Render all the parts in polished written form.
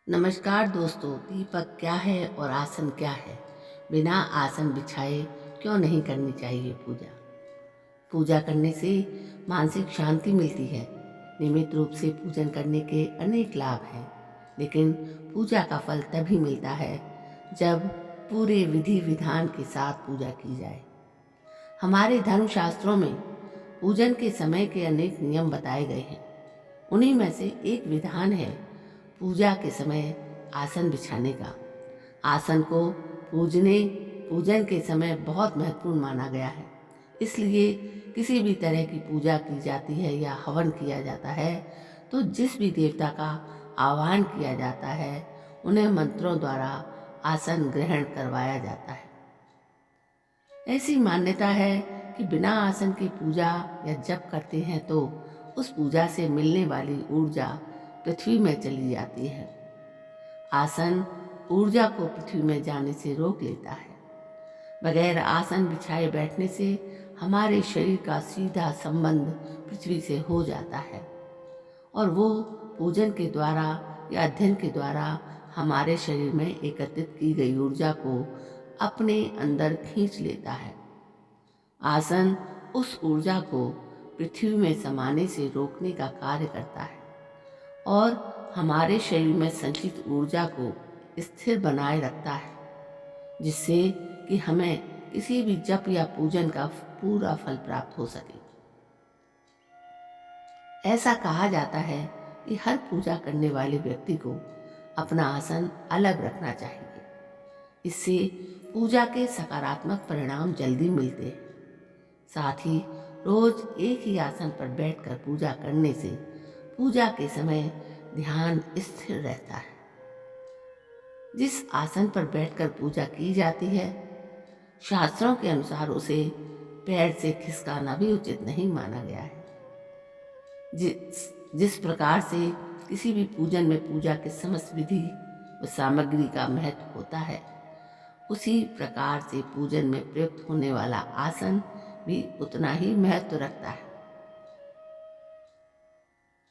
नमस्कार दोस्तों। दीपक क्या है और आसन क्या है? बिना आसन बिछाए क्यों नहीं करनी चाहिए पूजा? पूजा करने से मानसिक शांति मिलती है। नियमित रूप से पूजन करने के अनेक लाभ हैं, लेकिन पूजा का फल तभी मिलता है जब पूरे विधि विधान के साथ पूजा की जाए। हमारे धर्मशास्त्रों में पूजन के समय के अनेक नियम बताए गए हैं। उन्हीं में से एक विधान है पूजा के समय आसन बिछाने का। आसन को पूजने पूजन के समय बहुत महत्वपूर्ण माना गया है। इसलिए किसी भी तरह की पूजा की जाती है या हवन किया जाता है तो जिस भी देवता का आह्वान किया जाता है उन्हें मंत्रों द्वारा आसन ग्रहण करवाया जाता है। ऐसी मान्यता है कि बिना आसन की पूजा या जप करते हैं तो उस पूजा से मिलने वाली ऊर्जा पृथ्वी में चली जाती है। आसन ऊर्जा को पृथ्वी में जाने से रोक लेता है। बगैर आसन बिछाए बैठने से हमारे शरीर का सीधा संबंध पृथ्वी से हो जाता है और वो पूजन के द्वारा या अध्ययन के द्वारा हमारे शरीर में एकत्रित की गई ऊर्जा को अपने अंदर खींच लेता है। आसन उस ऊर्जा को पृथ्वी में समाने से रोकने का कार्य करता है और हमारे शरीर में संचित ऊर्जा को स्थिर बनाए रखता है, जिससे कि हमें किसी भी जप या पूजन का पूरा फल प्राप्त हो सके। ऐसा कहा जाता है कि हर पूजा करने वाले व्यक्ति को अपना आसन अलग रखना चाहिए। इससे पूजा के सकारात्मक परिणाम जल्दी मिलते हैं। साथ ही रोज एक ही आसन पर बैठकर पूजा करने से पूजा के समय ध्यान स्थिर रहता है। जिस आसन पर बैठकर पूजा की जाती है, शास्त्रों के अनुसार उसे पैर से खिसकाना भी उचित नहीं माना गया है। जिस प्रकार से किसी भी पूजन में पूजा के समस्त विधि व सामग्री का महत्व होता है, उसी प्रकार से पूजन में प्रयुक्त होने वाला आसन भी उतना ही महत्व रखता है।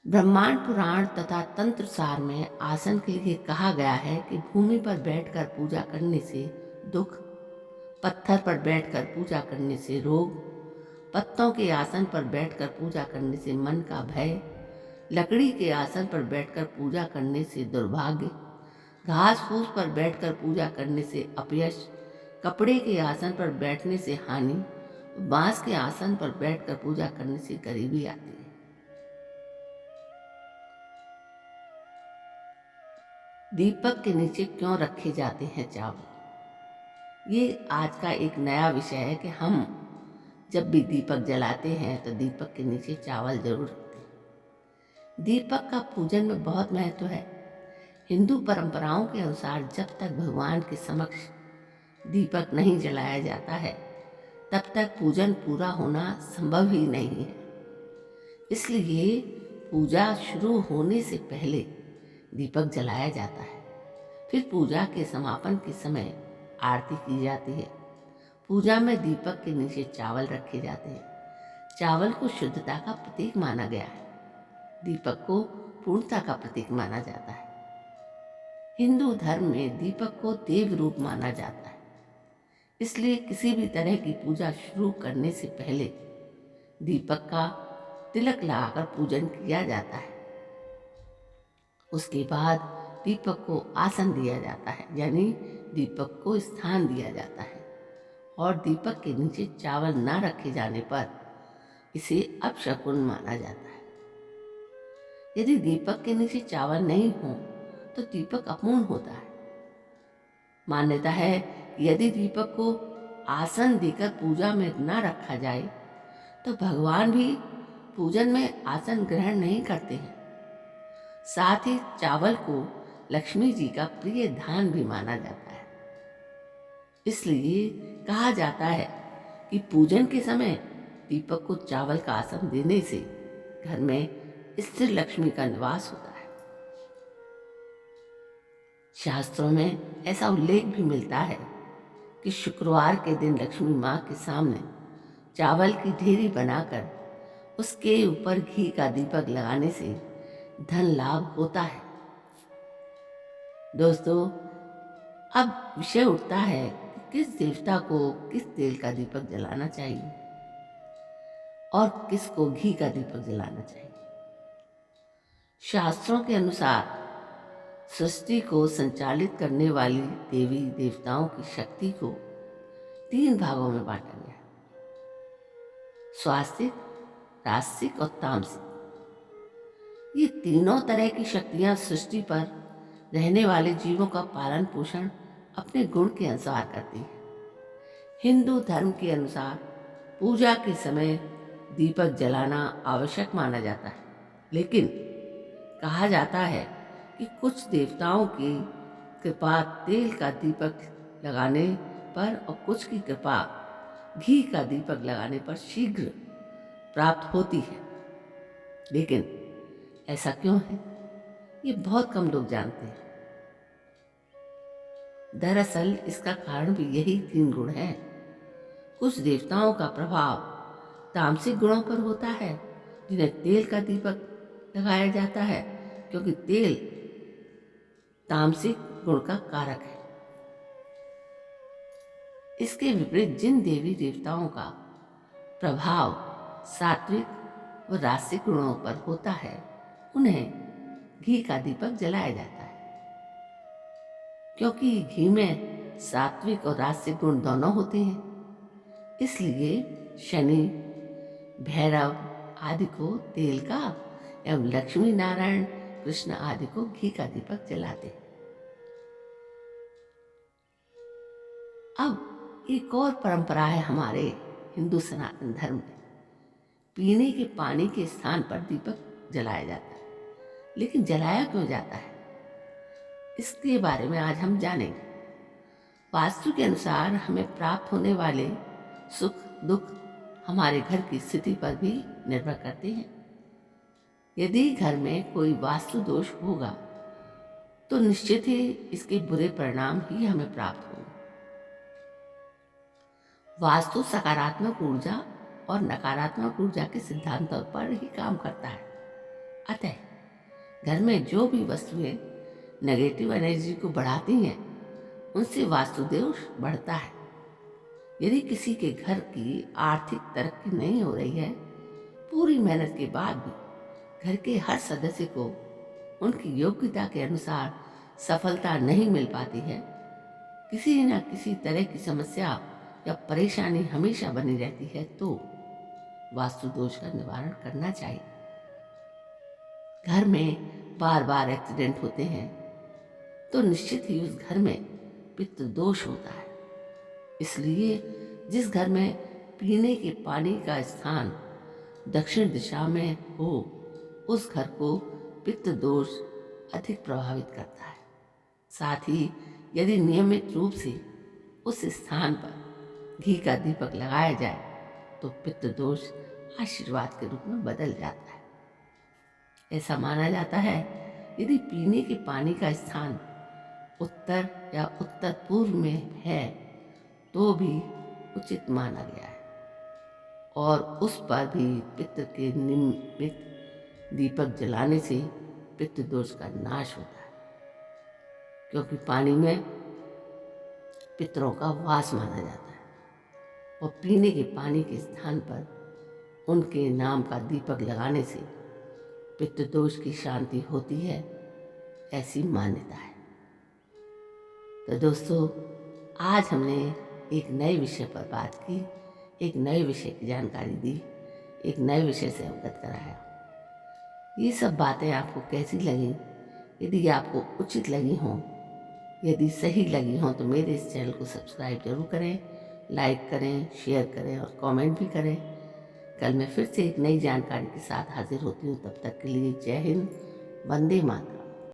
ब्रह्मांड पुराण तथा तंत्र सार में आसन के लिए कहा गया है कि भूमि पर बैठकर पूजा करने से दुख, पत्थर पर बैठकर पूजा करने से रोग, पत्तों के आसन पर बैठकर पूजा करने से मन का भय, लकड़ी के आसन पर बैठकर पूजा करने से दुर्भाग्य, घास फूस पर बैठकर पूजा करने से अपयश, कपड़े के आसन पर बैठने से हानि, बांस के आसन पर बैठकर पूजा करने से गरीबी आती है। दीपक के नीचे क्यों रखे जाते हैं चावल? ये आज का एक नया विषय है कि हम जब भी दीपक जलाते हैं तो दीपक के नीचे चावल जरूर रखते हैं। दीपक का पूजन में बहुत महत्व है। हिंदू परंपराओं के अनुसार जब तक भगवान के समक्ष दीपक नहीं जलाया जाता है तब तक पूजन पूरा होना संभव ही नहीं है। इसलिए पूजा शुरू होने से पहले दीपक जलाया जाता है। फिर पूजा के समापन के समय आरती की जाती है। पूजा में दीपक के नीचे चावल रखे जाते हैं। चावल को शुद्धता का प्रतीक माना गया है। दीपक को पूर्णता का प्रतीक माना जाता है। हिंदू धर्म में दीपक को देव रूप माना जाता है। इसलिए किसी भी तरह की पूजा शुरू करने से पहले दीपक का तिलक लगाकर पूजन किया जाता है। उसके बाद दीपक को आसन दिया जाता है, यानी दीपक को स्थान दिया जाता है और दीपक के नीचे चावल ना रखे जाने पर इसे अपशकुन माना जाता है। यदि दीपक के नीचे चावल नहीं हो तो दीपक अपूर्ण होता है। मान्यता है कि यदि दीपक को आसन देकर पूजा में ना रखा जाए तो भगवान भी पूजन में आसन ग्रहण नहीं करते हैं। साथ ही चावल को लक्ष्मी जी का प्रिय धान भी माना जाता है। इसलिए कहा जाता है कि पूजन के समय दीपक को चावल का आसन देने से घर में स्थिर लक्ष्मी का निवास होता है। शास्त्रों में ऐसा उल्लेख भी मिलता है कि शुक्रवार के दिन लक्ष्मी माँ के सामने चावल की ढेरी बनाकर उसके ऊपर घी का दीपक लगाने से धन लाभ होता है। दोस्तों, अब विषय उठता है कि किस देवता को किस तेल का दीपक जलाना चाहिए और किसको घी का दीपक जलाना चाहिए। शास्त्रों के अनुसार सृष्टि को संचालित करने वाली देवी देवताओं की शक्ति को 3 भागों में बांटा गया है: स्वास्तिक, राजसिक और तामसिक। ये तीनों तरह की शक्तियां सृष्टि पर रहने वाले जीवों का पालन पोषण अपने गुण के अनुसार करती हैं। हिंदू धर्म के अनुसार पूजा के समय दीपक जलाना आवश्यक माना जाता है, लेकिन कहा जाता है कि कुछ देवताओं की कृपा तेल का दीपक लगाने पर और कुछ की कृपा घी का दीपक लगाने पर शीघ्र प्राप्त होती है। लेकिन ऐसा क्यों है, ये बहुत कम लोग जानते हैं। दरअसल इसका कारण भी यही 3 गुण हैं। कुछ देवताओं का प्रभाव तामसिक गुणों पर होता है, जिन्हें तेल का दीपक लगाया जाता है, क्योंकि तेल तामसिक गुण का कारक है। इसके विपरीत जिन देवी देवताओं का प्रभाव सात्विक व राजसिक गुणों पर होता है, उन्हें घी का दीपक जलाया जाता है। क्योंकि घी में सात्विक और राजसिक गुण दोनों होते हैं, इसलिए शनि, भैरव आदि को तेल का एवं लक्ष्मी नारायण, कृष्ण आदि को घी का दीपक जलाते हैं। अब एक और परंपरा है हमारे हिंदू सनातन धर्म में। पीने के पानी के स्थान पर दीपक जलाया जाता है, लेकिन जलाया क्यों जाता है, इसके बारे में आज हम जानेंगे। वास्तु के अनुसार हमें प्राप्त होने वाले सुख दुख हमारे घर की स्थिति पर भी निर्भर करते हैं। यदि घर में कोई वास्तु दोष होगा तो निश्चित ही इसके बुरे परिणाम ही हमें प्राप्त होंगे। वास्तु सकारात्मक ऊर्जा और नकारात्मक ऊर्जा के सिद्धांतों पर ही काम करता है। अतः घर में जो भी वस्तुएं नेगेटिव एनर्जी को बढ़ाती हैं, उनसे वास्तु दोष बढ़ता है। यदि किसी के घर की आर्थिक तरक्की नहीं हो रही है, पूरी मेहनत के बाद भी घर के हर सदस्य को उनकी योग्यता के अनुसार सफलता नहीं मिल पाती है, किसी न किसी तरह की समस्या या परेशानी हमेशा बनी रहती है, तो वास्तु दोष का निवारण करना चाहिए। घर में बार बार एक्सीडेंट होते हैं तो निश्चित ही उस घर में पितृ दोष होता है। इसलिए जिस घर में पीने के पानी का स्थान दक्षिण दिशा में हो, उस घर को पितृ दोष अधिक प्रभावित करता है। साथ ही यदि नियमित रूप से उस स्थान पर घी का दीपक लगाया जाए तो पितृ दोष आशीर्वाद के रूप में बदल जाता है। ऐसा माना जाता है यदि पीने के पानी का स्थान उत्तर या उत्तर पूर्व में है तो भी उचित माना गया है, और उस पर भी पितृ के निमित्त दीपक जलाने से पितृ दोष का नाश होता है, क्योंकि पानी में पितरों का वास माना जाता है और पीने के पानी के स्थान पर उनके नाम का दीपक लगाने से पितृ दोष की शांति होती है, ऐसी मान्यता है। तो दोस्तों, आज हमने एक नए विषय पर बात की, एक नए विषय की जानकारी दी, एक नए विषय से अवगत कराया। ये सब बातें आपको कैसी लगी? यदि आपको उचित लगी हों, यदि सही लगी हों, तो मेरे इस चैनल को सब्सक्राइब जरूर करें, लाइक करें, शेयर करें और कमेंट भी करें। कल मैं फिर से एक नई जानकारी के साथ हाजिर होती हूँ। तब तक के लिए जय हिंद, वंदे मातरम।